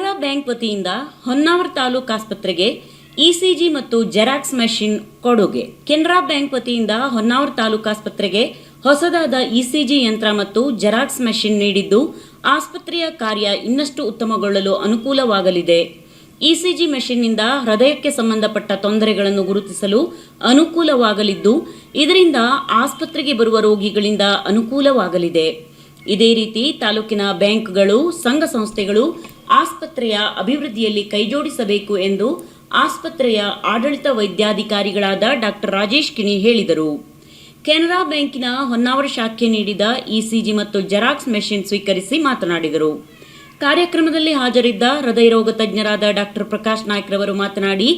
Canara bank ವತಿಯಿಂದ ಹೊನ್ನಾವರ ತಾಲೂಕು ಆಸ್ಪತ್ರೆಗೆ ECG ಮತ್ತು ಜೆರಾಕ್ಸ್ ಮೆಷಿನ್ ಕೊಡುಗೆ. ಕೆನರಾ ಬ್ಯಾಂಕ್ ವತಿಯಿಂದ ಹೊನ್ನಾವರ ತಾಲೂಕು ಆಸ್ಪತ್ರೆಗೆ ಹೊಸದಾದ ಇಸಿಜಿ ಯಂತ್ರ ಮತ್ತು ಜೆರಾಕ್ಸ್ ಮೆಷಿನ್ ನೀಡಿದ್ದು ಆಸ್ಪತ್ರೆಯ ಕಾರ್ಯ ಇನ್ನಷ್ಟು ಉತ್ತಮಗೊಳ್ಳಲು ಅನುಕೂಲವಾಗಲಿದೆ. ಇಸಿಜಿ ಮೆಷಿನ್ನಿಂದ ಹೃದಯಕ್ಕೆ ಸಂಬಂಧಪಟ್ಟ ತೊಂದರೆಗಳನ್ನು ಗುರುತಿಸಲು ಅನುಕೂಲವಾಗಲಿದ್ದು ಇದರಿಂದ ಆಸ್ಪತ್ರೆಗೆ ಬರುವ ರೋಗಿಗಳಿಂದ ಅನುಕೂಲವಾಗಲಿದೆ. ಇದೇ ರೀತಿ ತಾಲೂಕಿನ ಬ್ಯಾಂಕ್ಗಳು, ಸಂಘ ಸಂಸ್ಥೆಗಳು ಆಸ್ಪತ್ರೆಯ ಅಭಿವೃದ್ಧಿಯಲ್ಲಿ ಕೈಜೋಡಿಸಬೇಕು ಎಂದು ಆಸ್ಪತ್ರೆಯ ಆಡಳಿತ ವೈದ್ಯಾಧಿಕಾರಿಗಳಾದ ಡಾಕ್ಟರ್ ರಾಜೇಶ್ ಕಿಣಿ ಹೇಳಿದರು. ಕೆನರಾ ಬ್ಯಾಂಕಿನ ಹೊನ್ನಾವರ ಶಾಖೆ ನೀಡಿದ ಇಸಿಜಿ ಮತ್ತು ಜೆರಾಕ್ಸ್ ಮೆಷಿನ್ ಸ್ವೀಕರಿಸಿ ಮಾತನಾಡಿದರು. ಕಾರ್ಯಕ್ರಮದಲ್ಲಿ ಹಾಜರಿದ್ದ ಹೃದಯ ರೋಗ ತಜ್ಞರಾದ ಡಾಕ್ಟರ್ ಪ್ರಕಾಶ್ ನಾಯ್ಕ್ ರವರು ಮಾತನಾಡಿ,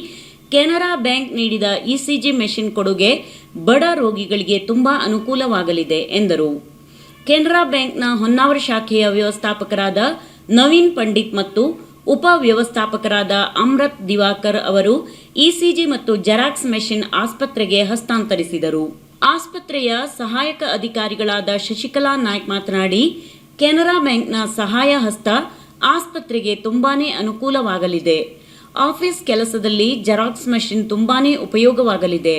ಕೆನರಾ ಬ್ಯಾಂಕ್ ನೀಡಿದ ಇಸಿಜಿ ಮೆಷಿನ್ ಕೊಡುಗೆ ಬಡ ರೋಗಿಗಳಿಗೆ ತುಂಬಾ ಅನುಕೂಲವಾಗಲಿದೆ ಎಂದರು. ಕೆನರಾ ಬ್ಯಾಂಕ್ನ ಹೊನ್ನಾವರ ಶಾಖೆಯ ವ್ಯವಸ್ಥಾಪಕರಾದ ನವೀನ್ ಪಂಡಿತ್ ಮತ್ತು ಉಪ ವ್ಯವಸ್ಥಾಪಕರಾದ ಅಮೃತ್ ದಿವಾಕರ್ ಅವರು ಇಸಿಜಿ ಮತ್ತು ಜೆರಾಕ್ಸ್ ಮೆಷಿನ್ ಆಸ್ಪತ್ರೆಗೆ ಹಸ್ತಾಂತರಿಸಿದರು. ಆಸ್ಪತ್ರೆಯ ಸಹಾಯಕ ಅಧಿಕಾರಿಗಳಾದ ಶಶಿಕಲಾ ನಾಯ್ಕ್ ಮಾತನಾಡಿ, ಕೆನರಾ ಬ್ಯಾಂಕ್ನ ಸಹಾಯ ಹಸ್ತ ಆಸ್ಪತ್ರೆಗೆ ತುಂಬಾನೇ ಅನುಕೂಲವಾಗಲಿದೆ. ಆಫೀಸ್ ಕೆಲಸದಲ್ಲಿ ಜೆರಾಕ್ಸ್ ಮೆಷಿನ್ ತುಂಬಾನೇ ಉಪಯೋಗವಾಗಲಿದೆ.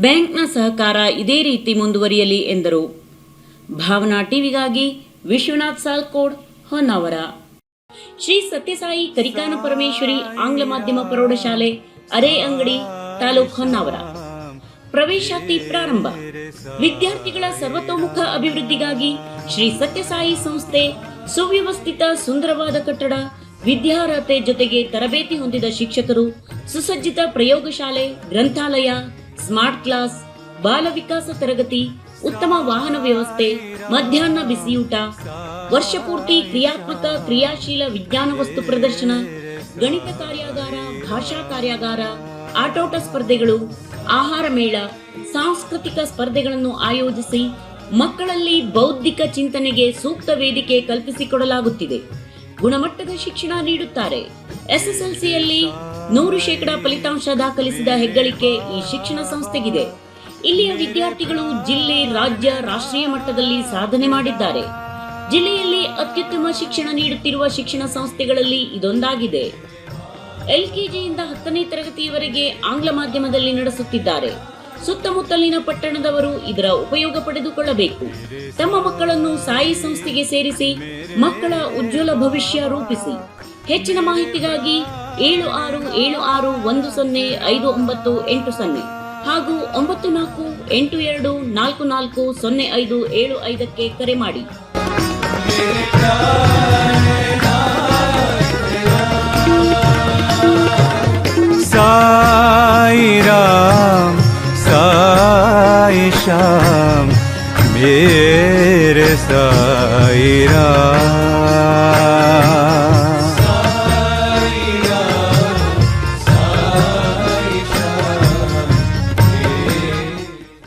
ಬ್ಯಾಂಕ್ನ ಸಹಕಾರ ಇದೇ ರೀತಿ ಮುಂದುವರಿಯಲಿ ಎಂದರು. ಭಾವನಾ ಟಿವಿಗಾಗಿ ವಿಶ್ವನಾಥ್ ಸಾಲ್ಕೋಡ್, ಹೊನ್ನಾವರ. ಶ್ರೀ ಸತ್ಯಸಾಯಿ ಕರಿಕಾನ ಪರಮೇಶ್ವರಿ ಆಂಗ್ಲ ಮಾಧ್ಯಮ ಪ್ರೌಢಶಾಲೆ, ಅರೆ ಅಂಗಡಿ, ತಾಲೂಕು ಹೊನ್ನಾವರ. ಪ್ರವೇಶಾತಿ ಪ್ರಾರಂಭ. ವಿದ್ಯಾರ್ಥಿಗಳ ಸರ್ವತೋಮುಖ ಅಭಿವೃದ್ಧಿಗಾಗಿ ಶ್ರೀ ಸತ್ಯಸಾಯಿ ಸಂಸ್ಥೆ ಸುವ್ಯವಸ್ಥಿತ ಸುಂದರವಾದ ಕಟ್ಟಡ, ವಿದ್ಯಾರ್ಹತೆ ಜೊತೆಗೆ ತರಬೇತಿ ಹೊಂದಿದ ಶಿಕ್ಷಕರು, ಸುಸಜ್ಜಿತ ಪ್ರಯೋಗಶಾಲೆ, ಗ್ರಂಥಾಲಯ, ಸ್ಮಾರ್ಟ್ ಕ್ಲಾಸ್, ಬಾಲ ವಿಕಾಸ ತರಗತಿ, ಉತ್ತಮ ವಾಹನ ವ್ಯವಸ್ಥೆ, ಮಧ್ಯಾಹ್ನ ಬಿಸಿಯೂಟ, ವರ್ಷಪೂರ್ತಿ ಕ್ರಿಯಾತ್ಮಕ ಕ್ರಿಯಾಶೀಲ ವಿಜ್ಞಾನ ವಸ್ತು ಪ್ರದರ್ಶನ, ಗಣಿತ ಕಾರ್ಯಾಗಾರ, ಭಾಷಾ ಕಾರ್ಯಾಗಾರ, ಆಟೋಟ ಸ್ಪರ್ಧೆಗಳು, ಆಹಾರ ಮೇಳ, ಸಾಂಸ್ಕೃತಿಕ ಸ್ಪರ್ಧೆಗಳನ್ನು ಆಯೋಜಿಸಿ ಮಕ್ಕಳಲ್ಲಿ ಬೌದ್ಧಿಕ ಚಿಂತನೆಗೆ ಸೂಕ್ತ ವೇದಿಕೆ ಕಲ್ಪಿಸಿಕೊಡಲಾಗುತ್ತಿದೆ. ಗುಣಮಟ್ಟದ ಶಿಕ್ಷಣ ನೀಡುತ್ತಾರೆ. ಎಸ್ಎಸ್ಎಲ್ಸಿಯಲ್ಲಿ 100% ಫಲಿತಾಂಶ ದಾಖಲಿಸಿದ ಹೆಗ್ಗಳಿಕೆ ಈ ಶಿಕ್ಷಣ ಸಂಸ್ಥೆಗಿದೆ. ಇಲ್ಲಿಯ ವಿದ್ಯಾರ್ಥಿಗಳು ಜಿಲ್ಲೆ, ರಾಜ್ಯ, ರಾಷ್ಟ್ರೀಯ ಮಟ್ಟದಲ್ಲಿ ಸಾಧನೆ ಮಾಡಿದ್ದಾರೆ. ಜಿಲ್ಲೆಯಲ್ಲಿ ಅತ್ಯುತ್ತಮ ಶಿಕ್ಷಣ ನೀಡುತ್ತಿರುವ ಶಿಕ್ಷಣ ಸಂಸ್ಥೆಗಳಲ್ಲಿ ಇದೊಂದಾಗಿದೆ. ಎಲ್ಕೆಜಿಯಿಂದ 10ನೇ ತರಗತಿಯವರೆಗೆ ಆಂಗ್ಲ ಮಾಧ್ಯಮದಲ್ಲಿ ನಡೆಸುತ್ತಿದ್ದಾರೆ. ಸುತ್ತಮುತ್ತಲಿನ ಪಟ್ಟಣದವರು ಇದರ ಉಪಯೋಗ ಪಡೆದುಕೊಳ್ಳಬೇಕು. ತಮ್ಮ ಮಕ್ಕಳನ್ನು ಸಾಯಿ ಸಂಸ್ಥೆಗೆ ಸೇರಿಸಿ ಮಕ್ಕಳ ಉಜ್ವಲ ಭವಿಷ್ಯ ರೂಪಿಸಿ. ಹೆಚ್ಚಿನ ಮಾಹಿತಿಗಾಗಿ 7676105980 ಹಾಗೂ 9482440575 ಕರೆ ಮಾಡಿ. साई राम साई श्याम मेरे साई राम.